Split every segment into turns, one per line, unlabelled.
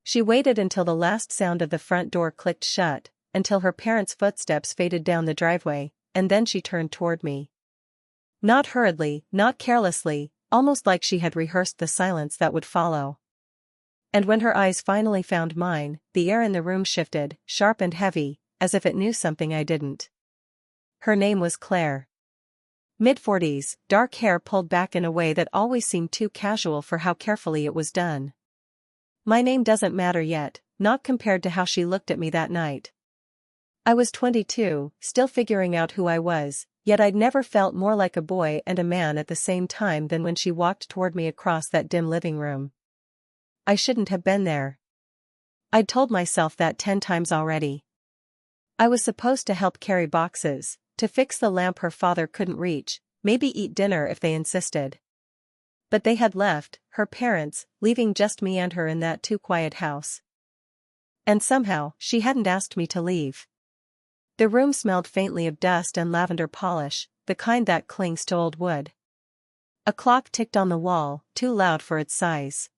She waited until the last sound of the front door clicked shut, until her parents' footsteps faded down the driveway, and then she turned toward me. Not hurriedly, not carelessly, almost like she had rehearsed the silence that would follow. And when her eyes finally found mine, the air in the room shifted, sharp and heavy, as if it knew something I didn't. Her name was Claire. Mid-40s, dark hair pulled back in a way that always seemed too casual for how carefully it was done. My name doesn't matter yet, not compared to how she looked at me that night. I was 22, still figuring out who I was, yet I'd never felt more like a boy and a man at the same time than when she walked toward me across that dim living room. I shouldn't have been there. I'd told myself that 10 times already. I was supposed to help carry boxes, to fix the lamp her father couldn't reach, maybe eat dinner if they insisted. But they had left, her parents, leaving just me and her in that too-quiet house. And somehow, she hadn't asked me to leave. The room smelled faintly of dust and lavender polish, the kind that clings to old wood. A clock ticked on the wall, too loud for its size.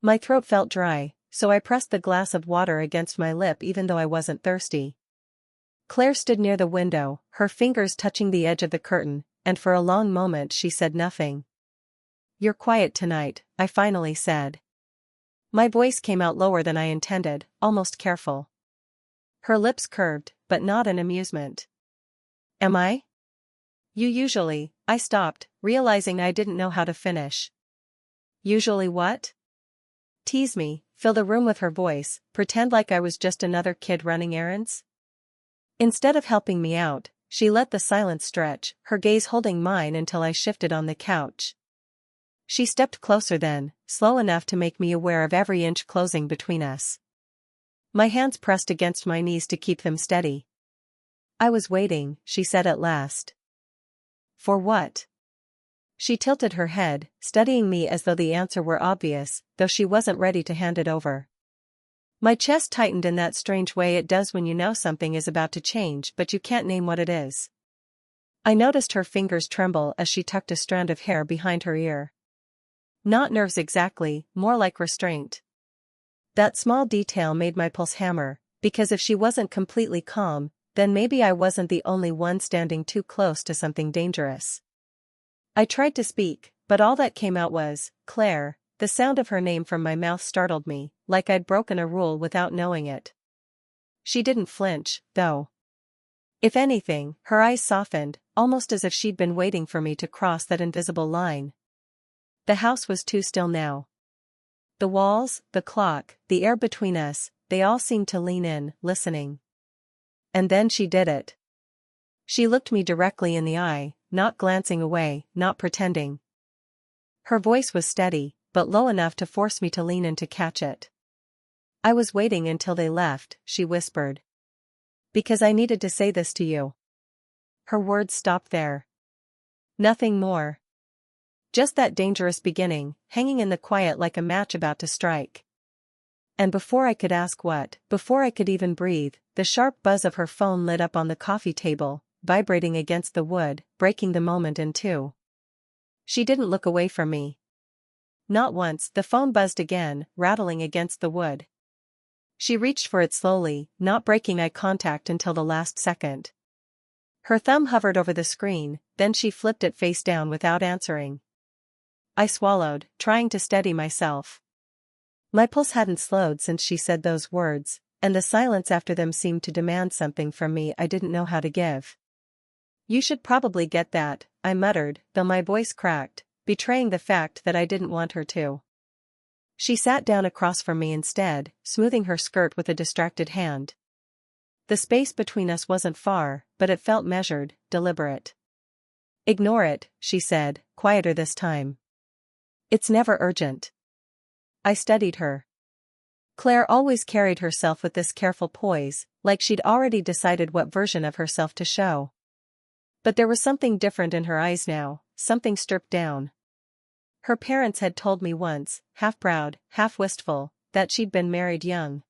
My throat felt dry, so I pressed the glass of water against my lip even though I wasn't thirsty. Claire stood near the window, her fingers touching the edge of the curtain, and for a long moment she said nothing. "You're quiet tonight," I finally said. My voice came out lower than I intended, almost careful. Her lips curved, but not in amusement. "Am I?" "You usually," I stopped, realizing I didn't know how to finish. "Usually what?" "Tease me, fill the room with her voice, pretend like I was just another kid running errands?" Instead of helping me out, she let the silence stretch, her gaze holding mine until I shifted on the couch. She stepped closer then, slow enough to make me aware of every inch closing between us. My hands pressed against my knees to keep them steady. "I was waiting," she said at last. "For what?" She tilted her head, studying me as though the answer were obvious, though she wasn't ready to hand it over. My chest tightened in that strange way it does when you know something is about to change but you can't name what it is. I noticed her fingers tremble as she tucked a strand of hair behind her ear. Not nerves exactly, more like restraint. That small detail made my pulse hammer, because if she wasn't completely calm, then maybe I wasn't the only one standing too close to something dangerous. I tried to speak, but all that came out was, "Claire." The sound of her name from my mouth startled me, like I'd broken a rule without knowing it. She didn't flinch, though. If anything, her eyes softened, almost as if she'd been waiting for me to cross that invisible line. The house was too still now. The walls, the clock, the air between us, they all seemed to lean in, listening. And then she did it. She looked me directly in the eye, not glancing away, not pretending. Her voice was steady, but low enough to force me to lean in to catch it. "I was waiting until they left," she whispered. "Because I needed to say this to you." Her words stopped there. Nothing more. Just that dangerous beginning, hanging in the quiet like a match about to strike. And before I could ask what, before I could even breathe, the sharp buzz of her phone lit up on the coffee table, vibrating against the wood, breaking the moment in two. She didn't look away from me. Not once. The phone buzzed again, rattling against the wood. She reached for it slowly, not breaking eye contact until the last second. Her thumb hovered over the screen, then she flipped it face down without answering. I swallowed, trying to steady myself. My pulse hadn't slowed since she said those words, and the silence after them seemed to demand something from me I didn't know how to give. "You should probably get that," I muttered, though my voice cracked, betraying the fact that I didn't want her to. She sat down across from me instead, smoothing her skirt with a distracted hand. The space between us wasn't far, but it felt measured, deliberate. "Ignore it," she said, quieter this time. "It's never urgent." I studied her. Claire always carried herself with this careful poise, like she'd already decided what version of herself to show. But there was something different in her eyes now, something stripped down. Her parents had told me once, half proud, half wistful, that she'd been married young.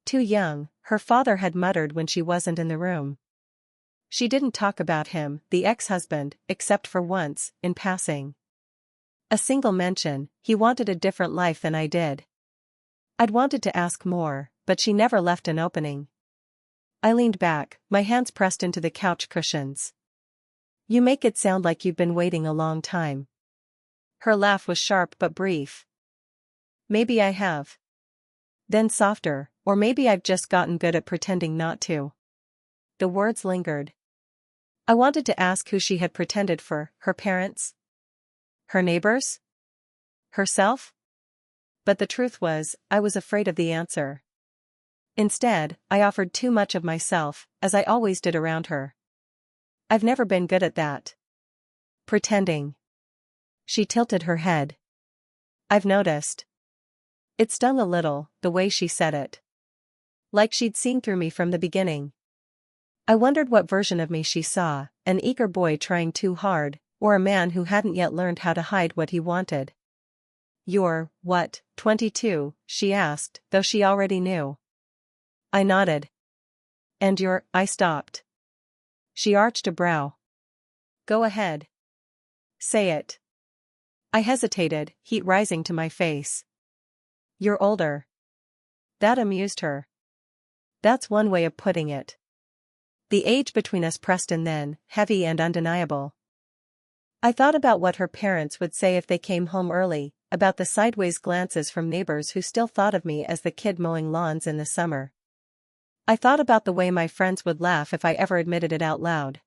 Too young, her father had muttered when she wasn't in the room. She didn't talk about him, the ex-husband, except for once, in passing. A single mention, he wanted a different life than I did. I'd wanted to ask more, but she never left an opening. I leaned back, my hands pressed into the couch cushions. You make it sound like you've been waiting a long time. Her laugh was sharp but brief. Maybe I have. Then softer, or maybe I've just gotten good at pretending not to. The words lingered. I wanted to ask who she had pretended for, her parents? Her neighbors? Herself? But the truth was, I was afraid of the answer. Instead, I offered too much of myself, as I always did around her. I've never been good at that. Pretending. She tilted her head. I've noticed. It stung a little, the way she said it. Like she'd seen through me from the beginning. I wondered what version of me she saw, an eager boy trying too hard, or a man who hadn't yet learned how to hide what he wanted. You're, what, 22, she asked, though she already knew. I nodded. And I stopped. She arched a brow. Go ahead. Say it. I hesitated, heat rising to my face. You're older. That amused her. That's one way of putting it. The age between us pressed in then, heavy and undeniable. I thought about what her parents would say if they came home early, about the sideways glances from neighbors who still thought of me as the kid mowing lawns in the summer. I thought about the way my friends would laugh if I ever admitted it out loud.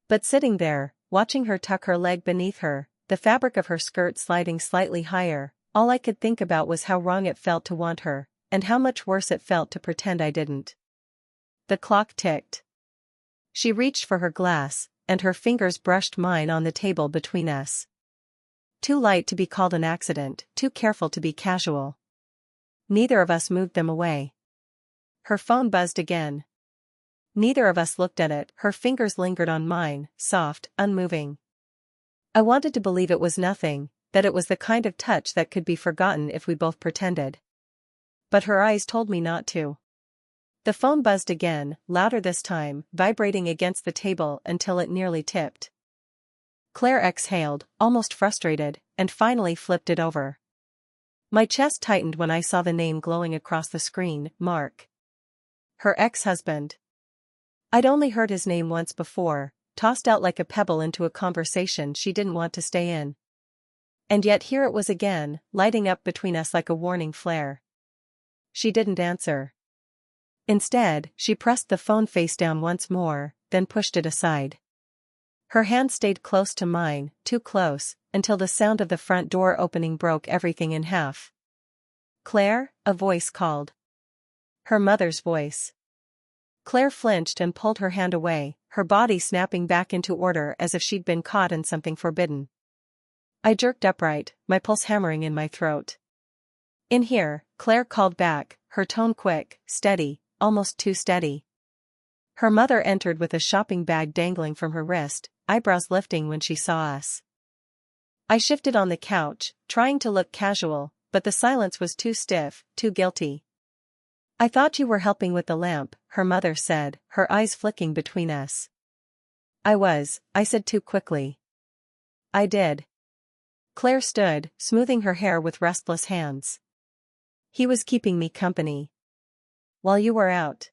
But sitting there, watching her tuck her leg beneath her, the fabric of her skirt sliding slightly higher, all I could think about was how wrong it felt to want her, and how much worse it felt to pretend I didn't. The clock ticked. She reached for her glass, and her fingers brushed mine on the table between us. Too light to be called an accident, too careful to be casual. Neither of us moved them away. Her phone buzzed again. Neither of us looked at it, her fingers lingered on mine, soft, unmoving. I wanted to believe it was nothing, that it was the kind of touch that could be forgotten if we both pretended. But her eyes told me not to. The phone buzzed again, louder this time, vibrating against the table until it nearly tipped. Claire exhaled, almost frustrated, and finally flipped it over. My chest tightened when I saw the name glowing across the screen, Mark. Her ex-husband. I'd only heard his name once before, tossed out like a pebble into a conversation she didn't want to stay in. And yet here it was again, lighting up between us like a warning flare. She didn't answer. Instead, she pressed the phone face down once more, then pushed it aside. Her hand stayed close to mine, too close, until the sound of the front door opening broke everything in half. Claire, a voice called. Her mother's voice. Claire flinched and pulled her hand away, her body snapping back into order as if she'd been caught in something forbidden. I jerked upright, my pulse hammering in my throat. In here, Claire called back, her tone quick, steady, almost too steady. Her mother entered with a shopping bag dangling from her wrist, eyebrows lifting when she saw us. I shifted on the couch, trying to look casual, but the silence was too stiff, too guilty. I thought you were helping with the lamp, her mother said, her eyes flicking between us. I said too quickly. I did. Claire stood, smoothing her hair with restless hands. He was keeping me company. While you were out.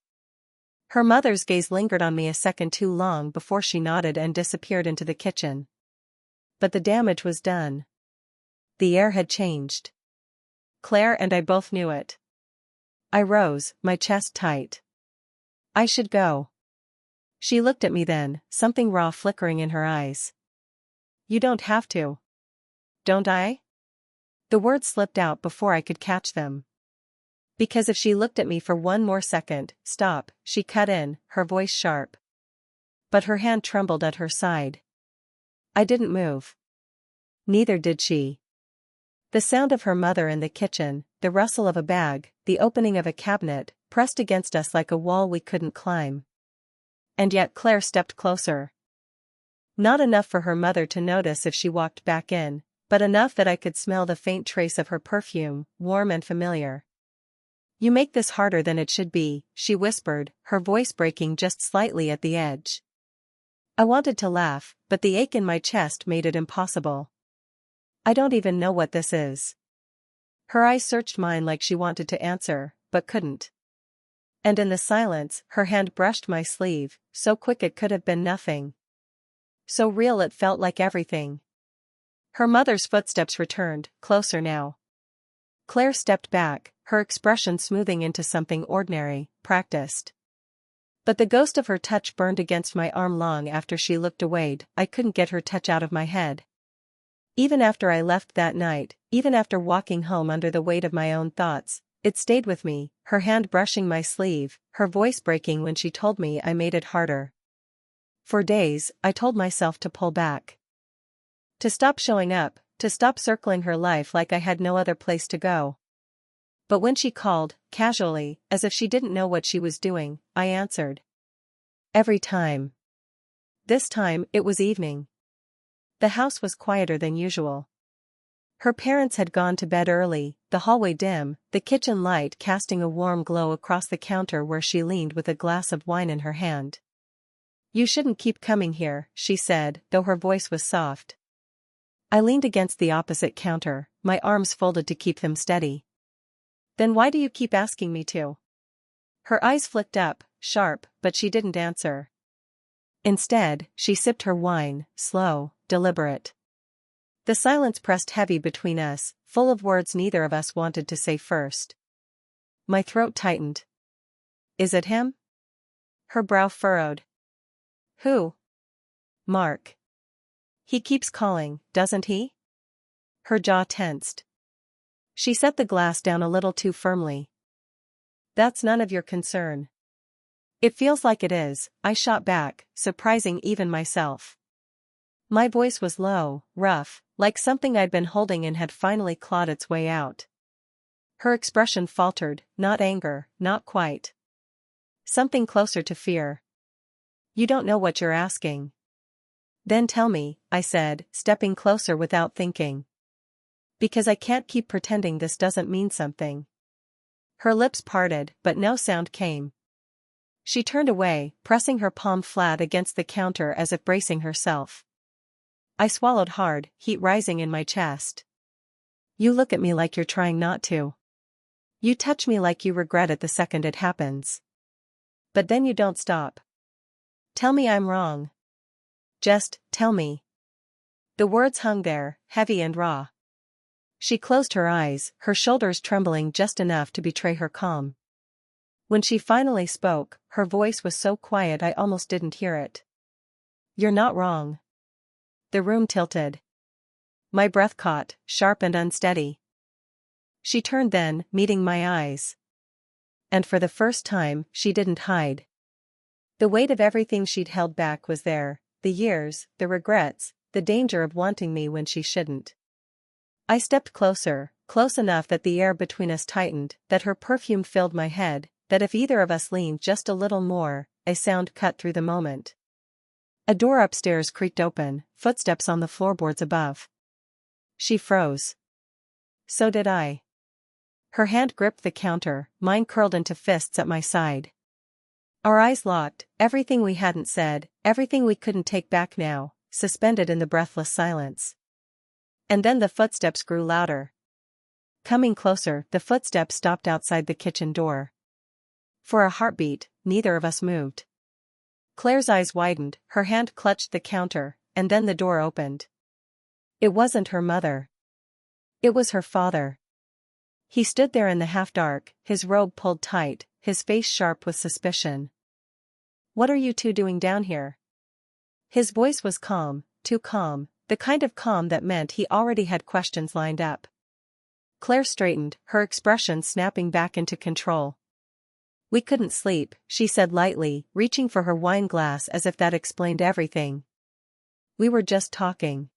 Her mother's gaze lingered on me a second too long before she nodded and disappeared into the kitchen. But the damage was done. The air had changed. Claire and I both knew it. I rose, my chest tight. I should go. She looked at me then, something raw flickering in her eyes. You don't have to. Don't I? The words slipped out before I could catch them. Because if she looked at me for one more second, stop, she cut in, her voice sharp. But her hand trembled at her side. I didn't move. Neither did she. The sound of her mother in the kitchen, the rustle of a bag, the opening of a cabinet, pressed against us like a wall we couldn't climb. And yet Claire stepped closer. Not enough for her mother to notice if she walked back in, but enough that I could smell the faint trace of her perfume, warm and familiar. You make this harder than it should be, she whispered, her voice breaking just slightly at the edge. I wanted to laugh, but the ache in my chest made it impossible. I don't even know what this is. Her eyes searched mine like she wanted to answer, but couldn't. And in the silence, her hand brushed my sleeve, so quick it could have been nothing. So real it felt like everything. Her mother's footsteps returned, closer now. Claire stepped back, her expression smoothing into something ordinary, practiced. But the ghost of her touch burned against my arm long after she looked away. I couldn't get her touch out of my head. Even after I left that night, even after walking home under the weight of my own thoughts, it stayed with me, her hand brushing my sleeve, her voice breaking when she told me I made it harder. For days, I told myself to pull back. To stop showing up, to stop circling her life like I had no other place to go. But when she called, casually, as if she didn't know what she was doing, I answered. Every time. This time, it was evening. The house was quieter than usual. Her parents had gone to bed early, the hallway dim, the kitchen light casting a warm glow across the counter where she leaned with a glass of wine in her hand. You shouldn't keep coming here, she said, though her voice was soft. I leaned against the opposite counter, my arms folded to keep them steady. Then why do you keep asking me to? Her eyes flicked up, sharp, but she didn't answer. Instead, she sipped her wine, slow, deliberate. The silence pressed heavy between us, full of words neither of us wanted to say first. My throat tightened. Is it him? Her brow furrowed. Who? Mark. He keeps calling, doesn't he? Her jaw tensed. She set the glass down a little too firmly. That's none of your concern. It feels like it is, I shot back, surprising even myself. My voice was low, rough, like something I'd been holding and had finally clawed its way out. Her expression faltered, not anger, not quite. Something closer to fear. You don't know what you're asking. Then tell me, I said, stepping closer without thinking. Because I can't keep pretending this doesn't mean something. Her lips parted, but no sound came. She turned away, pressing her palm flat against the counter as if bracing herself. I swallowed hard, heat rising in my chest. You look at me like you're trying not to. You touch me like you regret it the second it happens. But then you don't stop. Tell me I'm wrong. Just, tell me. The words hung there, heavy and raw. She closed her eyes, her shoulders trembling just enough to betray her calm. When she finally spoke, her voice was so quiet I almost didn't hear it. You're not wrong. The room tilted. My breath caught, sharp and unsteady. She turned then, meeting my eyes. And for the first time, she didn't hide. The weight of everything she'd held back was there, the years, the regrets, the danger of wanting me when she shouldn't. I stepped closer, close enough that the air between us tightened, that her perfume filled my head, that if either of us leaned just a little more, a sound cut through the moment. A door upstairs creaked open, footsteps on the floorboards above. She froze. So did I. Her hand gripped the counter, mine curled into fists at my side. Our eyes locked, everything we hadn't said, everything we couldn't take back now, suspended in the breathless silence. And then the footsteps grew louder. Coming closer, the footsteps stopped outside the kitchen door. For a heartbeat, neither of us moved. Claire's eyes widened, her hand clutched the counter, and then the door opened. It wasn't her mother. It was her father. He stood there in the half-dark, his robe pulled tight, his face sharp with suspicion. What are you two doing down here? His voice was calm, too calm, the kind of calm that meant he already had questions lined up. Claire straightened, her expression snapping back into control. We couldn't sleep, she said lightly, reaching for her wine glass as if that explained everything. We were just talking.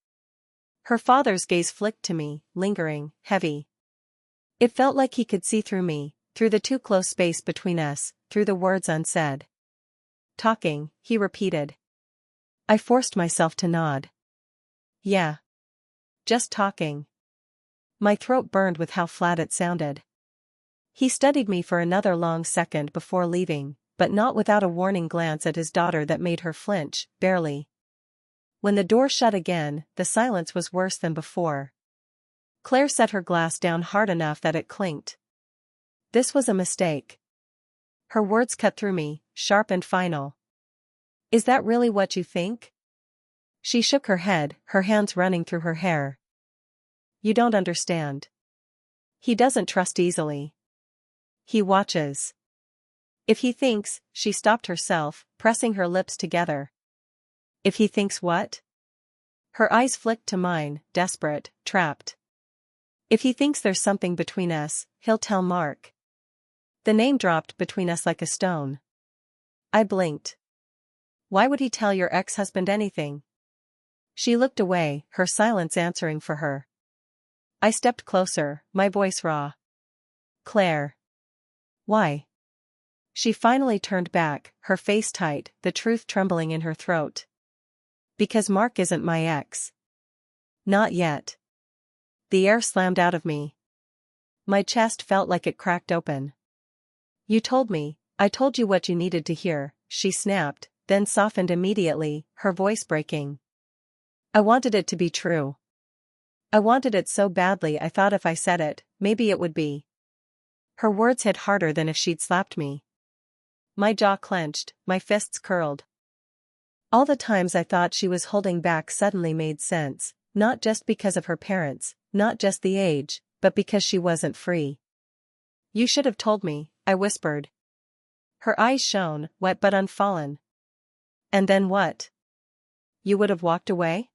Her father's gaze flicked to me, lingering, heavy. It felt like he could see through me, through the too close space between us, through the words unsaid. Talking, he repeated. I forced myself to nod. Yeah. Just talking. My throat burned with how flat it sounded. He studied me for another long second before leaving, but not without a warning glance at his daughter that made her flinch, barely. When the door shut again, the silence was worse than before. Claire set her glass down hard enough that it clinked. This was a mistake. Her words cut through me, sharp and final. Is that really what you think? She shook her head, her hands running through her hair. You don't understand. He doesn't trust easily. He watches. If he thinks, she stopped herself, pressing her lips together. If he thinks what? Her eyes flicked to mine, desperate, trapped. If he thinks there's something between us, he'll tell Mark. The name dropped between us like a stone. I blinked. Why would he tell your ex-husband anything? She looked away, her silence answering for her. I stepped closer, my voice raw. Claire. Why? She finally turned back, her face tight, the truth trembling in her throat. Because Mark isn't my ex. Not yet. The air slammed out of me. My chest felt like it cracked open. You told me, I told you what you needed to hear, she snapped, then softened immediately, her voice breaking. I wanted it to be true. I wanted it so badly I thought if I said it, maybe it would be. Her words hit harder than if she'd slapped me. My jaw clenched, my fists curled. All the times I thought she was holding back suddenly made sense, not just because of her parents, not just the age, but because she wasn't free. You should have told me, I whispered. Her eyes shone, wet but unfallen. And then what? You would have walked away?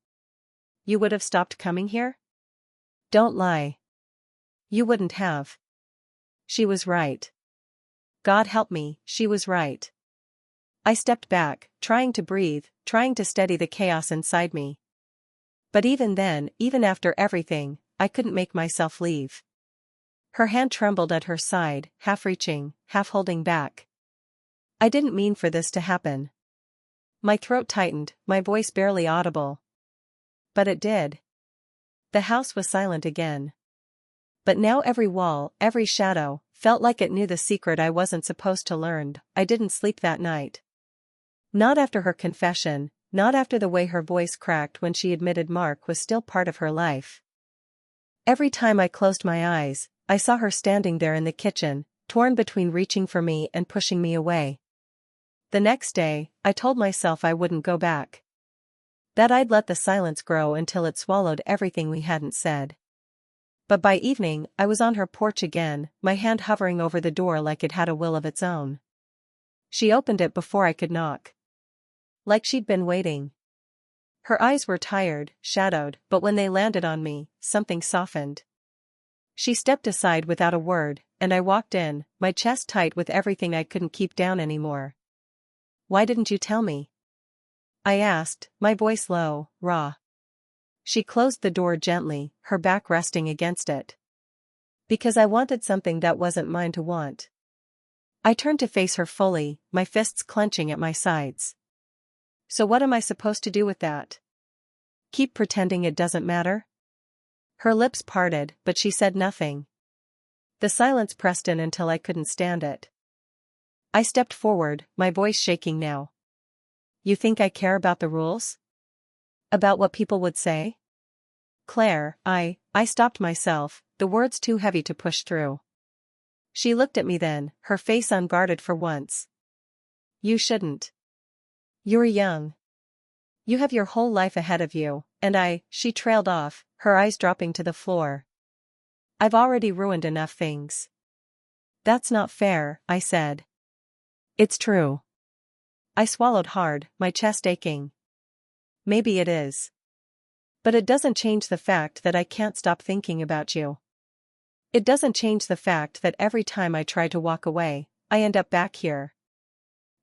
You would have stopped coming here? Don't lie. You wouldn't have. She was right. God help me, she was right. I stepped back, trying to breathe, trying to steady the chaos inside me. But even then, even after everything, I couldn't make myself leave. Her hand trembled at her side, half reaching, half holding back. I didn't mean for this to happen. My throat tightened, my voice barely audible. But it did. The house was silent again. But now every wall, every shadow, felt like it knew the secret I wasn't supposed to learn. I didn't sleep that night. Not after her confession, not after the way her voice cracked when she admitted Mark was still part of her life. Every time I closed my eyes, I saw her standing there in the kitchen, torn between reaching for me and pushing me away. The next day, I told myself I wouldn't go back. That I'd let the silence grow until it swallowed everything we hadn't said. But by evening, I was on her porch again, my hand hovering over the door like it had a will of its own. She opened it before I could knock. Like she'd been waiting. Her eyes were tired, shadowed, but when they landed on me, something softened. She stepped aside without a word, and I walked in, my chest tight with everything I couldn't keep down anymore. Why didn't you tell me? I asked, my voice low, raw. She closed the door gently, her back resting against it. Because I wanted something that wasn't mine to want. I turned to face her fully, my fists clenching at my sides. So what am I supposed to do with that? Keep pretending it doesn't matter? Her lips parted, but she said nothing. The silence pressed in until I couldn't stand it. I stepped forward, my voice shaking now. You think I care about the rules? About what people would say? Claire, I stopped myself, the words too heavy to push through. She looked at me then, her face unguarded for once. You shouldn't. You're young. You have your whole life ahead of you, and she trailed off, her eyes dropping to the floor. I've already ruined enough things. That's not fair, I said. It's true. I swallowed hard, my chest aching. Maybe it is. But it doesn't change the fact that I can't stop thinking about you. It doesn't change the fact that every time I try to walk away, I end up back here.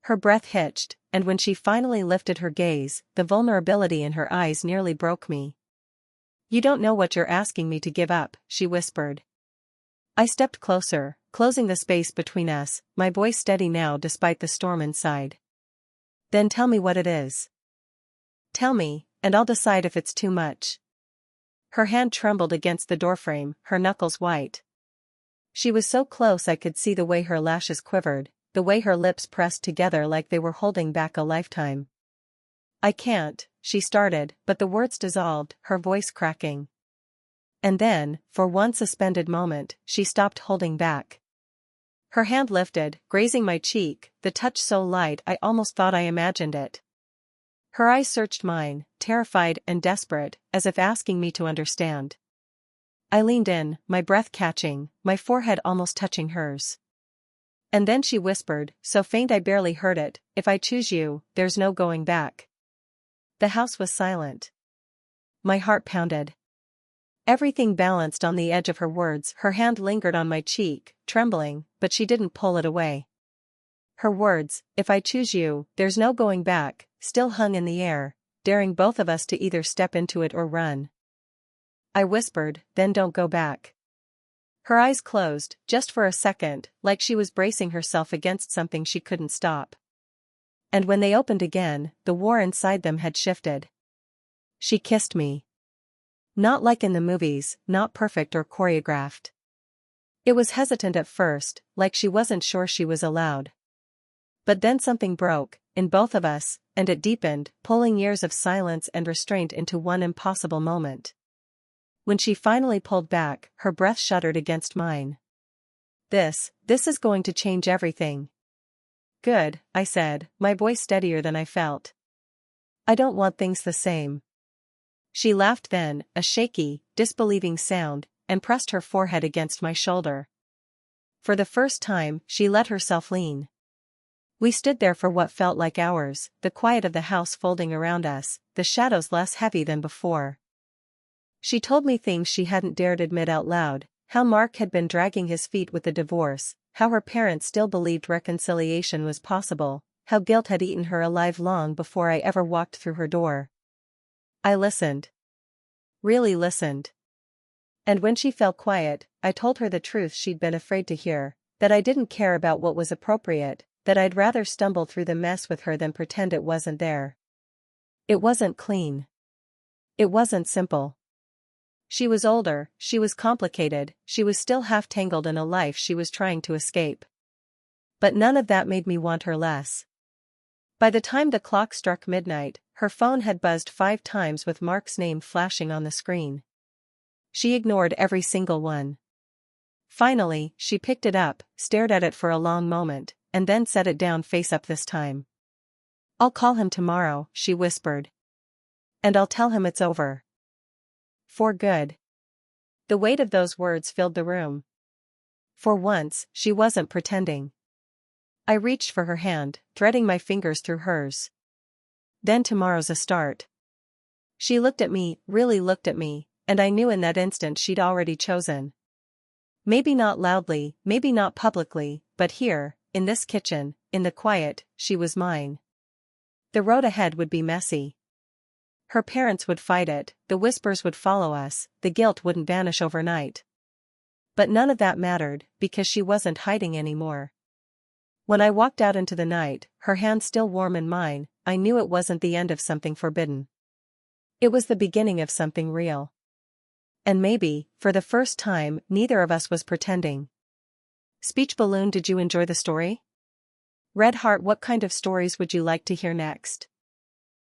Her breath hitched, and when she finally lifted her gaze, the vulnerability in her eyes nearly broke me. You don't know what you're asking me to give up, she whispered. I stepped closer, closing the space between us, my voice steady now despite the storm inside. Then tell me what it is. Tell me, and I'll decide if it's too much. Her hand trembled against the doorframe, her knuckles white. She was so close I could see the way her lashes quivered, the way her lips pressed together like they were holding back a lifetime. I can't, she started, but the words dissolved, her voice cracking. And then, for one suspended moment, she stopped holding back. Her hand lifted, grazing my cheek, the touch so light I almost thought I imagined it. Her eyes searched mine, terrified and desperate, as if asking me to understand. I leaned in, my breath catching, my forehead almost touching hers. And then she whispered, so faint I barely heard it, "If I choose you, there's no going back." The house was silent. My heart pounded. Everything balanced on the edge of her words. Her hand lingered on my cheek, trembling, but she didn't pull it away. Her words, "If I choose you, there's no going back," still hung in the air, daring both of us to either step into it or run. I whispered, "Then don't go back." Her eyes closed, just for a second, like she was bracing herself against something she couldn't stop. And when they opened again, the war inside them had shifted. She kissed me. Not like in the movies, not perfect or choreographed. It was hesitant at first, like she wasn't sure she was allowed. But then something broke, in both of us, and it deepened, pulling years of silence and restraint into one impossible moment. When she finally pulled back, her breath shuddered against mine. This is going to change everything." "Good," I said, my voice steadier than I felt. "I don't want things the same." She laughed then, a shaky, disbelieving sound, and pressed her forehead against my shoulder. For the first time, she let herself lean. We stood there for what felt like hours, the quiet of the house folding around us, the shadows less heavy than before. She told me things she hadn't dared admit out loud, how Mark had been dragging his feet with the divorce, how her parents still believed reconciliation was possible, how guilt had eaten her alive long before I ever walked through her door. I listened. Really listened. And when she fell quiet, I told her the truth she'd been afraid to hear, that I didn't care about what was appropriate, that I'd rather stumble through the mess with her than pretend it wasn't there. It wasn't clean. It wasn't simple. She was older, she was complicated, she was still half tangled in a life she was trying to escape. But none of that made me want her less. By the time the clock struck midnight, her phone had buzzed 5 times with Mark's name flashing on the screen. She ignored every single one. Finally, she picked it up, stared at it for a long moment, and then set it down face up this time. "I'll call him tomorrow," she whispered. "And I'll tell him it's over. For good." The weight of those words filled the room. For once, she wasn't pretending. I reached for her hand, threading my fingers through hers. "Then tomorrow's a start." She looked at me, really looked at me, and I knew in that instant she'd already chosen. Maybe not loudly, maybe not publicly, but here, in this kitchen, in the quiet, she was mine. The road ahead would be messy. Her parents would fight it, the whispers would follow us, the guilt wouldn't vanish overnight. But none of that mattered, because she wasn't hiding anymore. When I walked out into the night, her hand still warm in mine, I knew it wasn't the end of something forbidden. It was the beginning of something real. And maybe, for the first time, neither of us was pretending. Speech Balloon, did you enjoy the story? Red Heart, what kind of stories would you like to hear next?